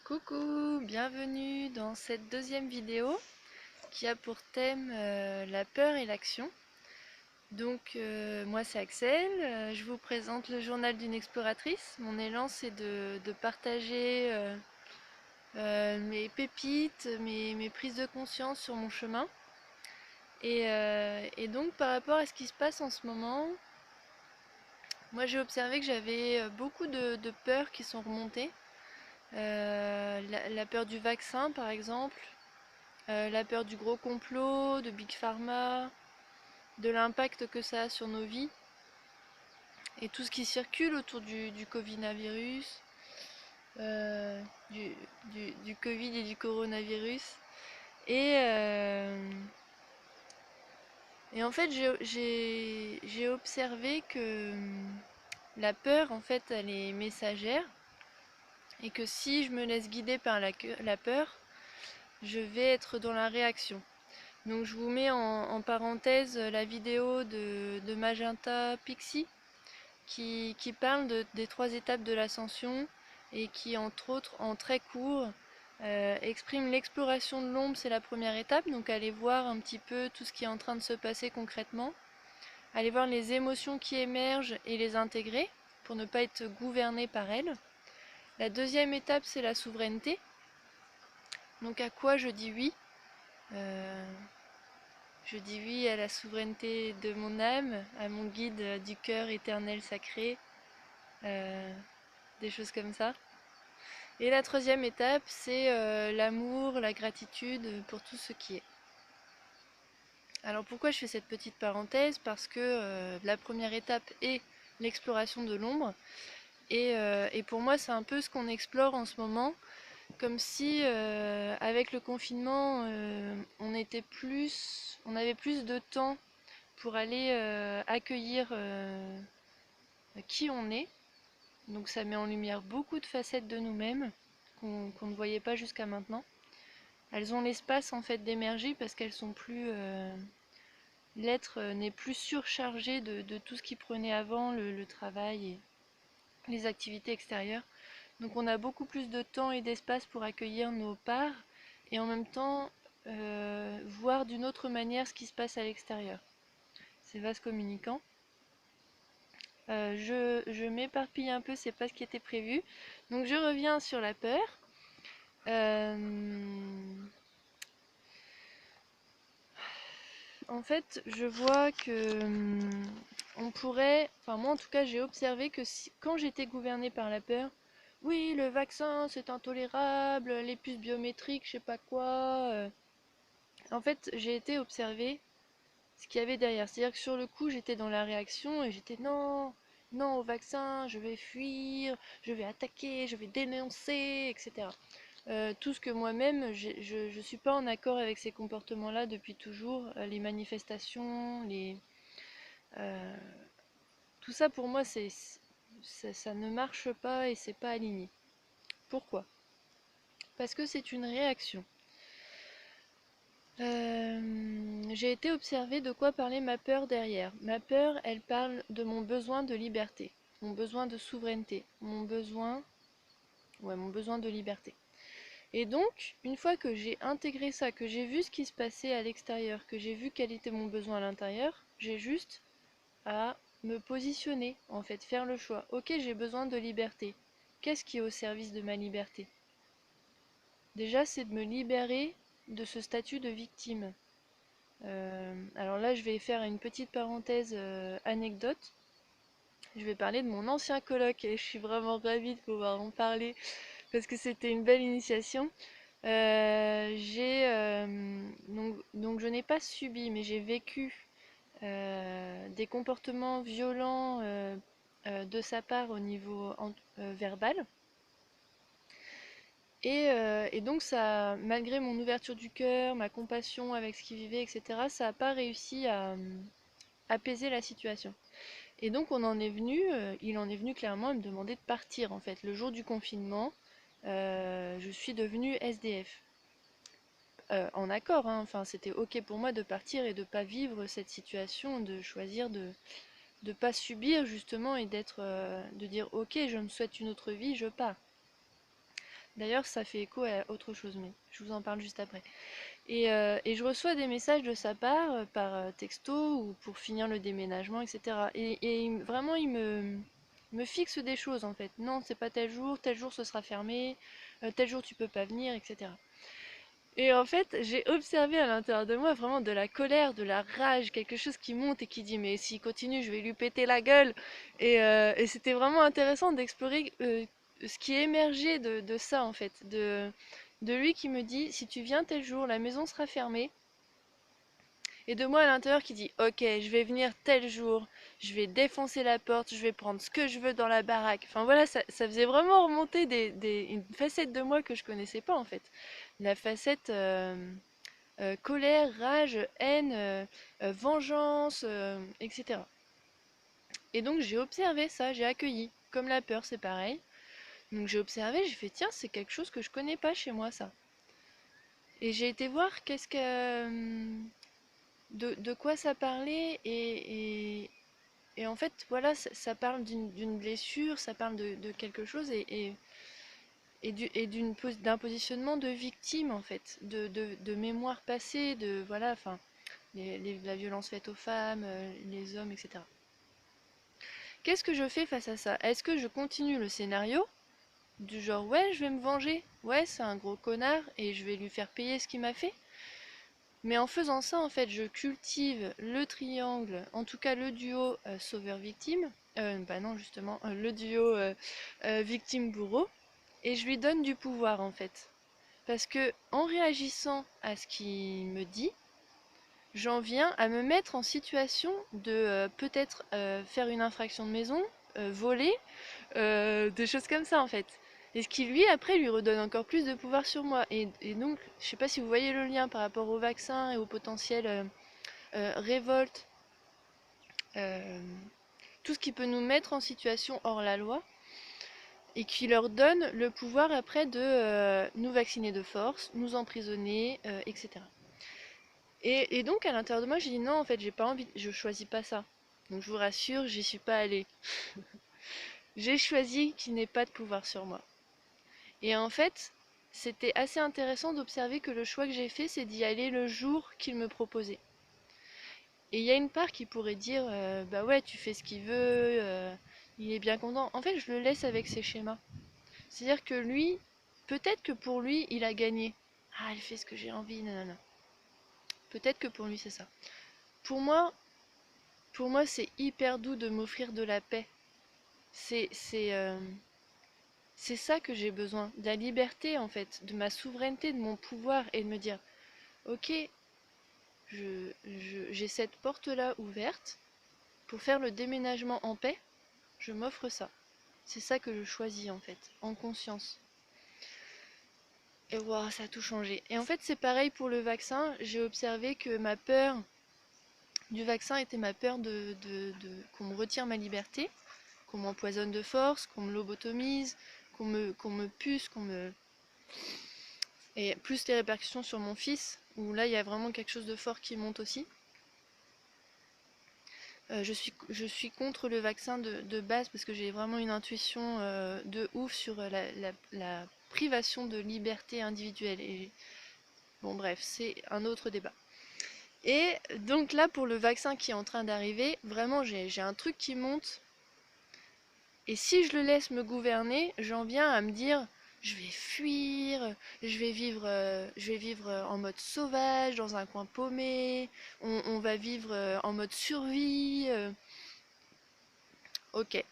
Coucou, bienvenue dans cette deuxième vidéo qui a pour thème la peur et l'action. Donc moi c'est Axel, je vous présente le journal d'une exploratrice. Mon élan c'est de partager mes pépites, mes prises de conscience sur mon chemin. Et donc par rapport à ce qui se passe en ce moment, moi j'ai observé que j'avais beaucoup de peurs qui sont remontées. La peur du vaccin par exemple. La peur du gros complot, de Big Pharma, de l'impact que ça a sur nos vies et tout ce qui circule autour du coronavirus, euh, du, du Covid et du coronavirus. Et, euh, et en fait, j'ai observé que la peur, en fait, elle est messagère et que si je me laisse guider par la peur, je vais être dans la réaction. Donc je vous mets en parenthèse la vidéo de Magenta Pixie qui parle des 3 étapes de l'ascension et qui entre autres en très court exprime l'exploration de l'ombre, c'est la première étape, donc allez voir un petit peu tout ce qui est en train de se passer concrètement, allez voir les émotions qui émergent et les intégrer pour ne pas être gouverné par elles. La deuxième étape c'est la souveraineté, donc à quoi je dis oui. Je dis oui à la souveraineté de mon âme, à mon guide du cœur éternel sacré, euh, des choses comme ça. Et la troisième étape, c'est l'amour, la gratitude pour tout ce qui est. Alors pourquoi je fais cette petite parenthèse? Parce que la première étape est l'exploration de l'ombre. Et pour moi, c'est un peu ce qu'on explore en ce moment. Comme si, avec le confinement, on avait plus de temps pour aller accueillir qui on est. Donc ça met en lumière beaucoup de facettes de nous-mêmes qu'on ne voyait pas jusqu'à maintenant. Elles ont l'espace en fait d'émerger parce qu'elles sont plus... l'être n'est plus surchargé de tout ce qui prenait avant, le travail et les activités extérieures. Donc on a beaucoup plus de temps et d'espace pour accueillir nos parts et en même temps voir d'une autre manière ce qui se passe à l'extérieur. C'est vaste communicant. Je m'éparpille un peu, c'est pas ce qui était prévu. Donc je reviens sur la peur. Euh, En fait, je vois que on pourrait, enfin moi en tout cas j'ai observé que quand j'étais gouvernée par la peur, oui le vaccin c'est intolérable, les puces biométriques, je sais pas quoi. En fait j'ai été observer ce qu'il y avait derrière. C'est-à-dire que sur le coup j'étais dans la réaction et j'étais non, non au vaccin, je vais fuir, je vais attaquer, je vais dénoncer, etc. Tout ce que moi-même, je ne suis pas en accord avec ces comportements-là depuis toujours, les manifestations, euh, tout ça pour moi, ça ne marche pas et c'est pas aligné. Pourquoi? Parce que c'est une réaction. J'ai été observer de quoi parlait ma peur derrière. Ma peur, elle parle de mon besoin de liberté, mon besoin de souveraineté, mon besoin de liberté. Et donc, une fois que j'ai intégré ça, que j'ai vu ce qui se passait à l'extérieur, que j'ai vu quel était mon besoin à l'intérieur, j'ai juste à me positionner, en fait, faire le choix. Ok, j'ai besoin de liberté. Qu'est-ce qui est au service de ma liberté? Déjà, c'est de me libérer de ce statut de victime. Alors là, je vais faire une petite parenthèse anecdote. Je vais parler de mon ancien coloc et je suis vraiment ravie de pouvoir en parler parce que c'était une belle initiation. Donc je n'ai pas subi, mais j'ai vécu des comportements violents de sa part au niveau verbal. Et donc ça, malgré mon ouverture du cœur, ma compassion avec ce qu'il vivait, etc., ça n'a pas réussi à apaiser la situation. Et donc il en est venu clairement à me demander de partir en fait. Le jour du confinement, je suis devenue SDF. En accord, hein. Enfin, c'était ok pour moi de partir et de pas vivre cette situation, de choisir de pas subir justement et de dire ok, je me souhaite une autre vie, je pars. D'ailleurs, ça fait écho à autre chose, mais je vous en parle juste après. Et je reçois des messages de sa part par texto ou pour finir le déménagement, etc. Vraiment, me fixe des choses en fait. Non, c'est pas tel jour ce sera fermé, tel jour tu peux pas venir, etc. Et en fait, j'ai observé à l'intérieur de moi vraiment de la colère, de la rage, quelque chose qui monte et qui dit mais s'il continue, je vais lui péter la gueule. Et c'était vraiment intéressant d'explorer ce qui émergeait de ça en fait, de lui qui me dit si tu viens tel jour, la maison sera fermée. Et de moi à l'intérieur qui dit ok, je vais venir tel jour, je vais défoncer la porte, je vais prendre ce que je veux dans la baraque. Enfin voilà, ça faisait vraiment remonter une facette de moi que je connaissais pas en fait. La facette colère, rage, haine, vengeance, etc. Et donc j'ai observé ça, j'ai accueilli. Comme la peur, c'est pareil. Donc j'ai observé, j'ai fait tiens, c'est quelque chose que je connais pas chez moi ça. Et j'ai été voir de quoi ça parlait et en fait voilà ça parle d'une blessure, ça parle de quelque chose d'un positionnement de victime en fait, de mémoire passée, de voilà enfin la violence faite aux femmes, les hommes, etc. Qu'est-ce que je fais face à ça? Est-ce que je continue le scénario du genre ouais je vais me venger, ouais c'est un gros connard et je vais lui faire payer ce qu'il m'a fait? Mais en faisant ça, en fait, je cultive le triangle, en tout cas le duo sauveur-victime, bah non, justement, le duo victime-bourreau, et je lui donne du pouvoir, en fait. Parce que en réagissant à ce qu'il me dit, j'en viens à me mettre en situation de peut-être faire une infraction de maison, voler, des choses comme ça, en fait. Et ce qui lui après lui redonne encore plus de pouvoir sur moi. Et donc, je sais pas si vous voyez le lien par rapport au vaccin et au potentiel révolte, euh, tout ce qui peut nous mettre en situation hors la loi et qui leur donne le pouvoir après de nous vacciner de force, nous emprisonner, etc. Et donc à l'intérieur de moi j'ai dit non en fait j'ai pas envie, je choisis pas ça. Donc je vous rassure, j'y suis pas allée. J'ai choisi qu'il n'ait pas de pouvoir sur moi. Et en fait, c'était assez intéressant d'observer que le choix que j'ai fait, c'est d'y aller le jour qu'il me proposait. Et il y a une part qui pourrait dire, bah ouais, tu fais ce qu'il veut, il est bien content. En fait, je le laisse avec ses schémas. C'est-à-dire que lui, peut-être que pour lui, il a gagné. Ah, il fait ce que j'ai envie, nanana. Peut-être que pour lui, c'est ça. Pour moi, pour moi, c'est hyper doux de m'offrir de la paix. C'est, c'est, euh, c'est ça que j'ai besoin. De la liberté, en fait, de ma souveraineté, de mon pouvoir, et de me dire, ok, j'ai cette porte-là ouverte pour faire le déménagement en paix, je m'offre ça. C'est ça que je choisis en fait, en conscience. Et wow, ça a tout changé. Et en fait, c'est pareil pour le vaccin. J'ai observé que ma peur du vaccin était ma peur qu'on me retire ma liberté, qu'on m'empoisonne de force, qu'on me lobotomise, qu'on me puce, qu'on me... Et plus les répercussions sur mon fils, où là, il y a vraiment quelque chose de fort qui monte aussi. Je suis contre le vaccin de base parce que j'ai vraiment une intuition de ouf sur la privation de liberté individuelle. Et bon, bref, c'est un autre débat. Et donc là, pour le vaccin qui est en train d'arriver, vraiment, j'ai un truc qui monte. Et si je le laisse me gouverner, j'en viens à me dire, je vais fuir, je vais vivre en mode sauvage, dans un coin paumé, on va vivre en mode survie. Ok,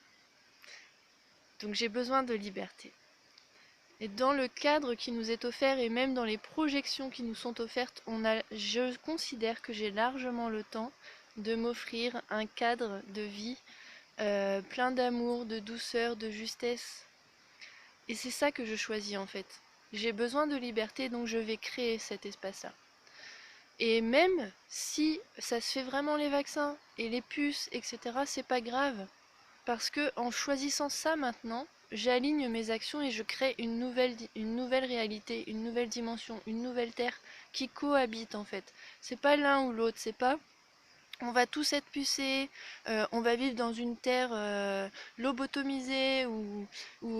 donc j'ai besoin de liberté. Et dans le cadre qui nous est offert et même dans les projections qui nous sont offertes, je considère que j'ai largement le temps de m'offrir un cadre de vie plein d'amour, de douceur, de justesse. Et c'est ça que je choisis en fait. J'ai besoin de liberté, donc je vais créer cet espace-là. Et même si ça se fait vraiment les vaccins et les puces, etc., c'est pas grave. Parce que en choisissant ça maintenant, j'aligne mes actions et je crée une nouvelle réalité, une nouvelle dimension, une nouvelle terre qui cohabite en fait. C'est pas l'un ou l'autre, c'est pas On va tous être pucés, on va vivre dans une terre lobotomisée où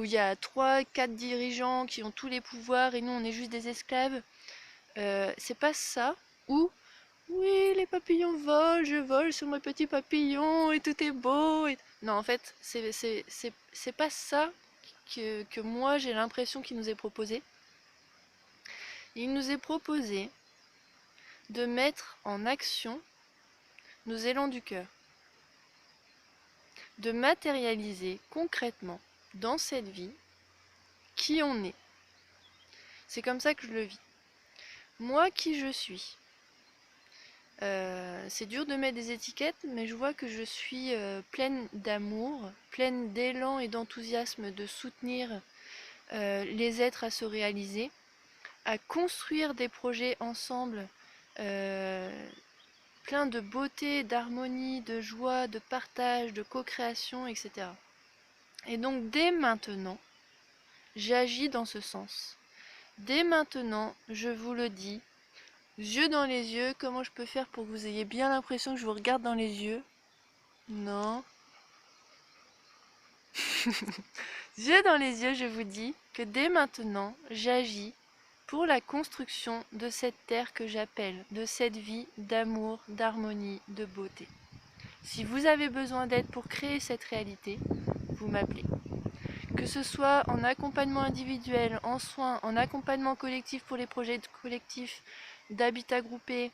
il y a 3, 4 dirigeants qui ont tous les pouvoirs et nous on est juste des esclaves. C'est pas ça. Ou oui, les papillons volent, je vole sur mes petits papillons et tout est beau. Non, en fait, c'est pas ça que moi j'ai l'impression qu'il nous est proposé. Il nous est proposé de mettre en action nos élans du cœur, de matérialiser concrètement dans cette vie qui on est. C'est comme ça que je le vis. Moi, qui je suis. C'est dur de mettre des étiquettes, mais je vois que je suis pleine d'amour, pleine d'élan et d'enthousiasme de soutenir les êtres à se réaliser, à construire des projets ensemble, plein de beauté, d'harmonie, de joie, de partage, de co-création, etc. Et donc dès maintenant, j'agis dans ce sens. Dès maintenant, je vous le dis, yeux dans les yeux, comment je peux faire pour que vous ayez bien l'impression que je vous regarde dans les yeux? Non. Yeux dans les yeux, je vous dis que dès maintenant, j'agis pour la construction de cette terre que j'appelle, de cette vie d'amour, d'harmonie, de beauté. Si vous avez besoin d'aide pour créer cette réalité, vous m'appelez. Que ce soit en accompagnement individuel, en soins, en accompagnement collectif pour les projets collectifs, d'habitat groupé,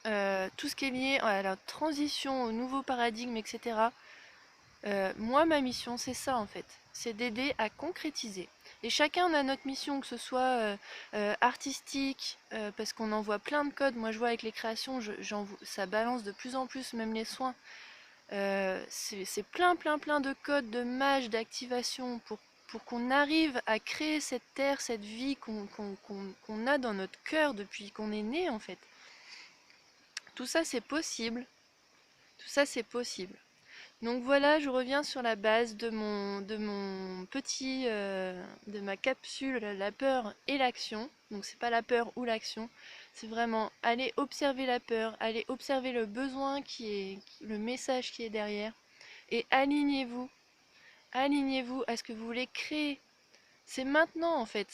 tout ce qui est lié à la transition, au nouveau paradigme, etc. Moi, ma mission, c'est ça en fait. C'est d'aider à concrétiser. Et chacun a notre mission, que ce soit artistique, parce qu'on envoie plein de codes. Moi, je vois avec les créations, ça balance de plus en plus, même les soins. C'est plein de codes, de mages, d'activation pour qu'on arrive à créer cette terre, cette vie qu'on a dans notre cœur depuis qu'on est né en fait. Tout ça c'est possible. Tout ça c'est possible. Donc voilà, je reviens sur la base de mon petit, de ma capsule, la peur et l'action. Donc c'est pas la peur ou l'action, c'est vraiment aller observer la peur, aller observer le besoin le message qui est derrière, et alignez-vous à ce que vous voulez créer. C'est maintenant en fait,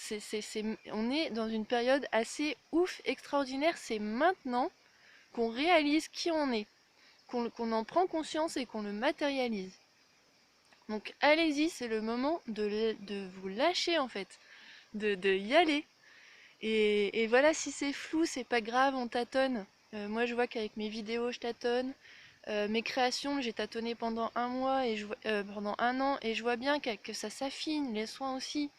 on est dans une période assez ouf, extraordinaire, c'est maintenant qu'on réalise qui on est, qu'on en prend conscience et qu'on le matérialise. Donc allez-y, c'est le moment de vous lâcher en fait, de y aller. Et voilà, si c'est flou, c'est pas grave, on tâtonne. Moi je vois qu'avec mes vidéos je tâtonne. Mes créations, j'ai tâtonné pendant un mois et pendant un an et je vois bien que ça s'affine, les soins aussi.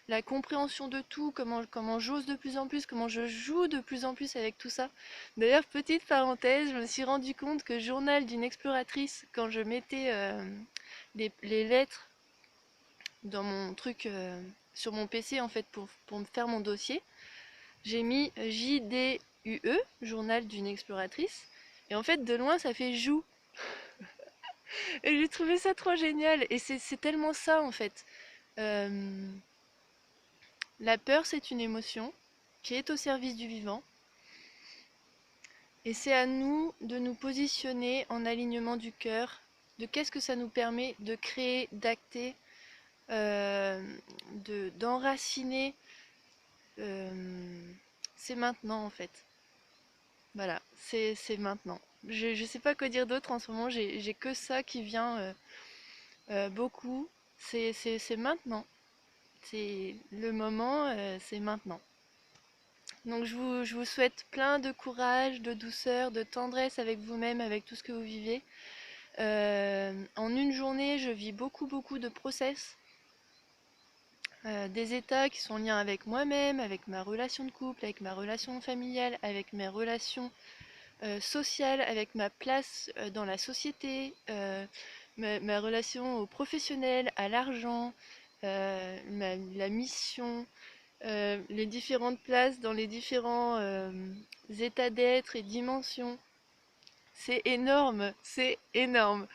La compréhension de tout, comment j'ose de plus en plus, comment je joue de plus en plus avec tout ça. D'ailleurs, petite parenthèse, je me suis rendu compte que journal d'une exploratrice, quand je mettais les lettres dans mon truc sur mon PC en fait pour me faire mon dossier, j'ai mis JDUE, journal d'une exploratrice, et en fait de loin ça fait joue. Et j'ai trouvé ça trop génial, et c'est tellement ça en fait. Euh, la peur c'est une émotion qui est au service du vivant, et c'est à nous de nous positionner en alignement du cœur, de qu'est-ce que ça nous permet de créer, d'acter, d'enraciner. C'est maintenant en fait. Voilà, c'est maintenant. Je sais pas quoi dire d'autre en ce moment, j'ai que ça qui vient beaucoup. C'est maintenant. C'est le moment, c'est maintenant. Donc je vous souhaite plein de courage, de douceur, de tendresse avec vous-même, avec tout ce que vous vivez. En une journée, je vis beaucoup de process. Des états qui sont en lien avec moi-même, avec ma relation de couple, avec ma relation familiale, avec mes relations sociales, avec ma place dans la société, ma relation au professionnel, à l'argent, la mission, les différentes places dans les différents états d'être et dimensions. C'est énorme, c'est énorme.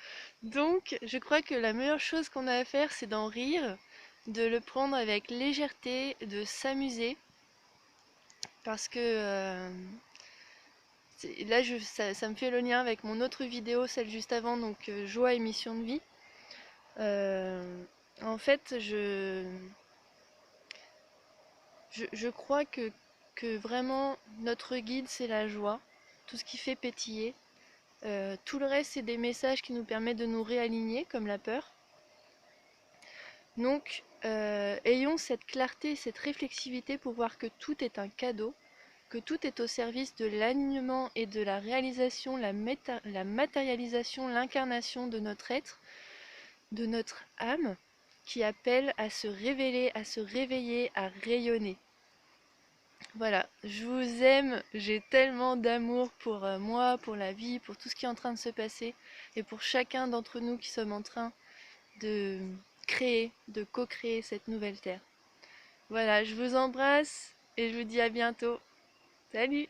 Donc, je crois que la meilleure chose qu'on a à faire, c'est d'en rire, de le prendre avec légèreté, de s'amuser, parce que Là, ça me fait le lien avec mon autre vidéo, celle juste avant, donc joie et mission de vie. En fait, je crois que vraiment notre guide c'est la joie, tout ce qui fait pétiller. Tout le reste c'est des messages qui nous permettent de nous réaligner, comme la peur. Donc, ayons cette clarté, cette réflexivité pour voir que tout est un cadeau, que tout est au service de l'alignement et de la réalisation, la matérialisation, l'incarnation de notre être, de notre âme, qui appelle à se révéler, à se réveiller, à rayonner. Voilà, je vous aime, j'ai tellement d'amour pour moi, pour la vie, pour tout ce qui est en train de se passer, et pour chacun d'entre nous qui sommes en train de créer, de co-créer cette nouvelle terre. Voilà, je vous embrasse et je vous dis à bientôt. Salut!